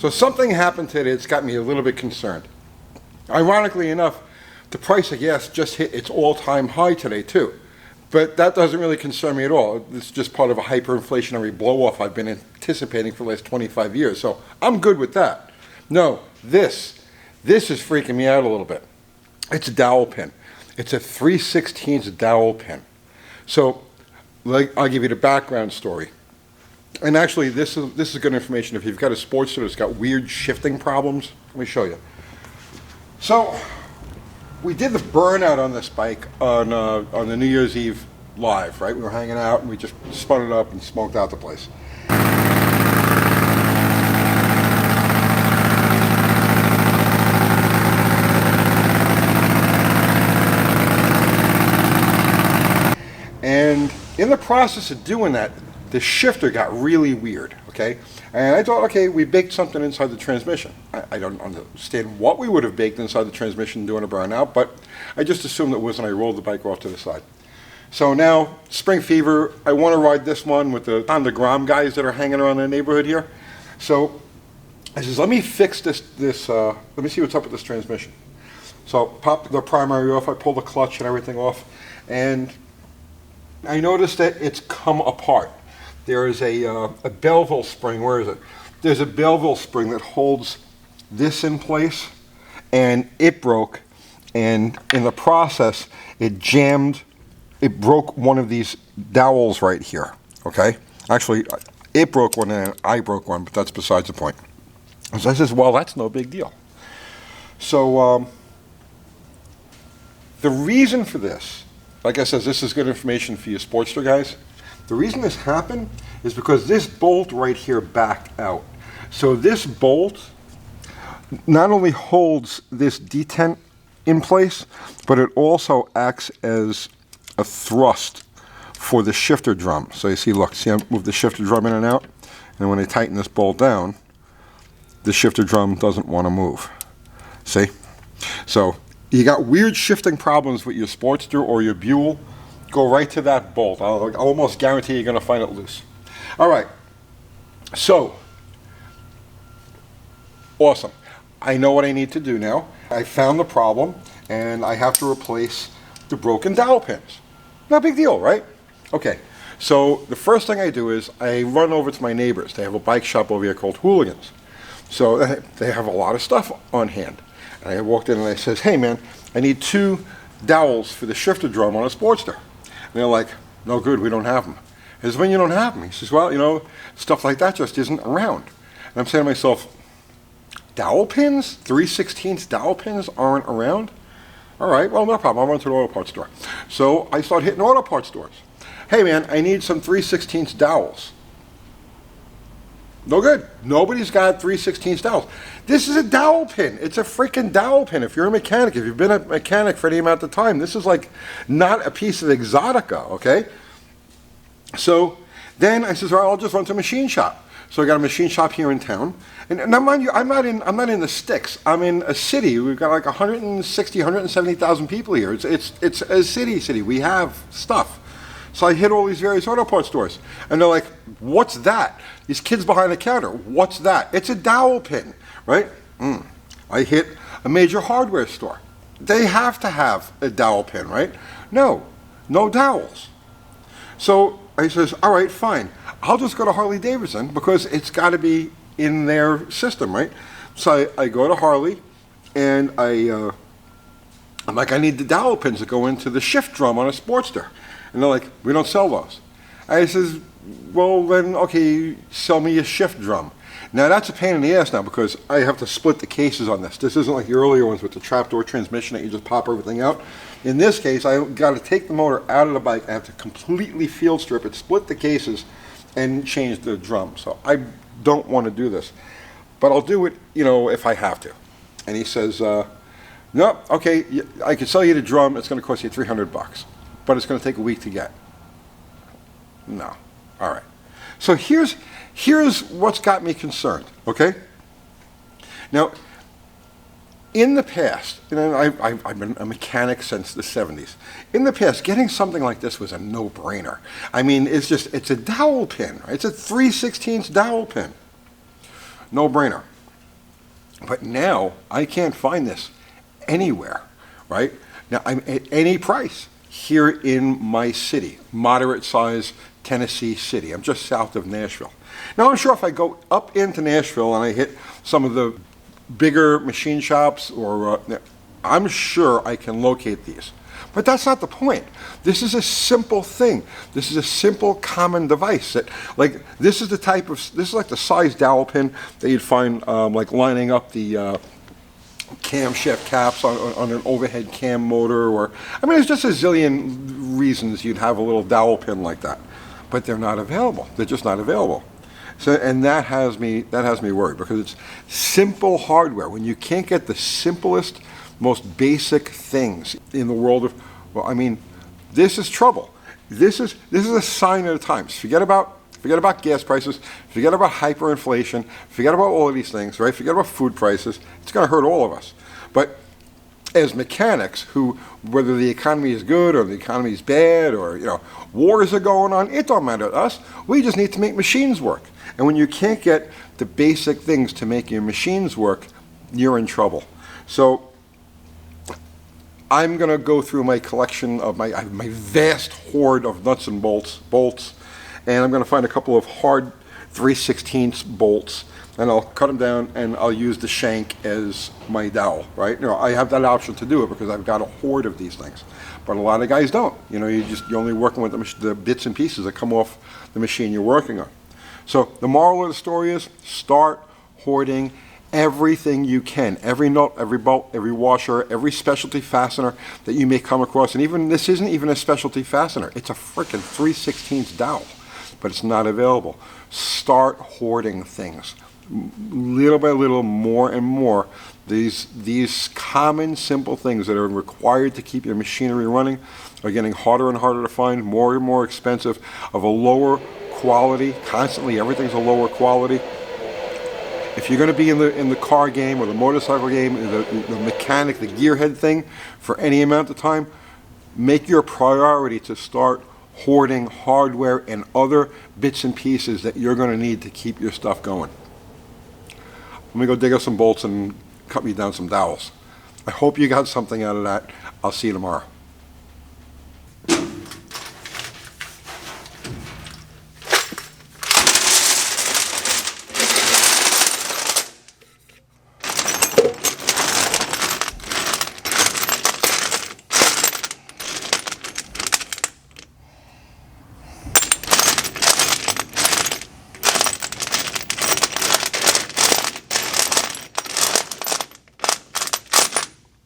So something happened today that's got me a little bit concerned. Ironically enough, the price of gas just hit its all-time high today too. But that doesn't really concern me at all. It's just part of a hyperinflationary blow-off I've been anticipating for the last 25 years. So I'm good with that. No, this is freaking me out a little bit. It's a dowel pin. It's a 3/16 dowel pin. So I'll give you the background story. And actually, this is good information if you've got a Sportster that's got weird shifting problems. Let me show you. So we did the burnout on this bike on the New Year's Eve live, right? We were hanging out and we just spun it up and smoked out the place. And in the process of doing that, the shifter got really weird, okay? And I thought, okay, we baked something inside the transmission. I don't understand what we would have baked inside the transmission doing a burnout, but I just assumed it was, and I rolled the bike off to the side. So now, spring fever, I want to ride this one with the Honda Grom guys that are hanging around the neighborhood here. So I says, let me fix this let me see what's up with this transmission. So pop the primary off, I pull the clutch and everything off, and I noticed that it's come apart. There is a Belleville spring, where is it? There's a Belleville spring that holds this in place, and it broke, and in the process, it broke one of these dowels right here, okay? Actually, it broke one and I broke one, but that's besides the point. So I says, well, that's no big deal. So the reason for this, like I said, this is good information for you Sportster guys. The reason this happened is because this bolt right here backed out. So this bolt not only holds this detent in place, but it also acts as a thrust for the shifter drum. So you see, look, see I move the shifter drum in and out, and when I tighten this bolt down, the shifter drum doesn't want to move. See? So you got weird shifting problems with your Sportster or your Buell, go right to that bolt. I'll almost guarantee you're going to find it loose. All right. So, awesome. I know what I need to do now. I found the problem, and I have to replace the broken dowel pins. No big deal, right? Okay. So the first thing I do is I run over to my neighbors. They have a bike shop over here called Hooligans. So they have a lot of stuff on hand. And I walked in and I says, hey man, I need 2 dowels for the shifter drum on a Sportster. And they're like, no good, we don't have them. I says, when you don't have them? He says, well, you know, stuff like that just isn't around. And I'm saying to myself, dowel pins? 3/16 dowel pins aren't around? All right, well, no problem. I'll run to the auto parts store. So I start hitting auto parts stores. Hey, man, I need some 3/16 dowels. No good. Nobody's got 3/16 dowels. This is a dowel pin. It's a freaking dowel pin. If you're a mechanic, if you've been a mechanic for any amount of time, this is like not a piece of exotica, okay? So then I says, all right, I'll just run to a machine shop. So I got a machine shop here in town. And now mind you, I'm not in the sticks. I'm in a city. We've got like 160, 170,000 people here. It's a city. We have stuff. So I hit all these various auto parts stores. And they're like, what's that? These kids behind the counter, what's that? It's a dowel pin, right? I hit a major hardware store. They have to have a dowel pin, right? No dowels. So I says, all right, fine. I'll just go to Harley Davidson because it's got to be in their system, right? So I go to Harley and I'm like, I need the dowel pins that go into the shift drum on a Sportster. And they're like, we don't sell those. I says, well then, okay, sell me a shift drum. Now that's a pain in the ass now because I have to split the cases on this. This isn't like the earlier ones with the trapdoor transmission that you just pop everything out. In this case, I got to take the motor out of the bike. I have to completely field strip it, split the cases, and change the drum. So I don't want to do this. But I'll do it, you know, if I have to. And he says, no, okay, I can sell you the drum. It's going to cost you $300, but it's going to take a week to get. No. All right. So here's what's got me concerned, okay? Now, in the past, you know, I've been a mechanic since the 70s. In the past, getting something like this was a no-brainer. I mean, it's a dowel pin, right? It's a 3/16 dowel pin. No-brainer. But now I can't find this anywhere, right? Now I'm at any price here in my city, moderate size Tennessee city. I'm just south of Nashville. Now I'm sure if I go up into Nashville and I hit some of the bigger machine shops, or I'm sure I can locate these. But that's not the point. This is a simple thing. This is a simple common device that, like, this is like the size dowel pin that you'd find like lining up the camshaft caps on an overhead cam motor, or, I mean, there's just a zillion reasons you'd have a little dowel pin like that. But they're not available. They're just not available. So, and that has me worried, because it's simple hardware. When you can't get the simplest, most basic things in the world of, well, I mean, this is trouble. This is a sign of the times. Forget about gas prices. Forget about hyperinflation. Forget about all of these things, right? Forget about food prices. It's going to hurt all of us. But as mechanics, who, whether the economy is good or the economy is bad, or, you know, wars are going on, it don't matter to us. We just need to make machines work. And when you can't get the basic things to make your machines work, you're in trouble. So I'm going to go through my collection of my vast hoard of nuts and bolts, and I'm going to find a couple of hard 3/16 bolts, and I'll cut them down, and I'll use the shank as my dowel, right? You know, I have that option to do it because I've got a hoard of these things. But a lot of guys don't. You know, you're only working with the bits and pieces that come off the machine you're working on. So the moral of the story is, start hoarding everything you can. Every nut, every bolt, every washer, every specialty fastener that you may come across. And even this isn't even a specialty fastener. It's a frickin' 3/16 dowel, but it's not available. Start hoarding things. Little by little, more and more, these common, simple things that are required to keep your machinery running are getting harder and harder to find, more and more expensive, of a lower quality. Constantly, everything's a lower quality. If you're going to be in the car game or the motorcycle game, the mechanic, the gearhead thing, for any amount of time, make your priority to start hoarding hardware and other bits and pieces that you're going to need to keep your stuff going. Let me go dig up some bolts and cut me down some dowels. I hope you got something out of that. I'll see you tomorrow.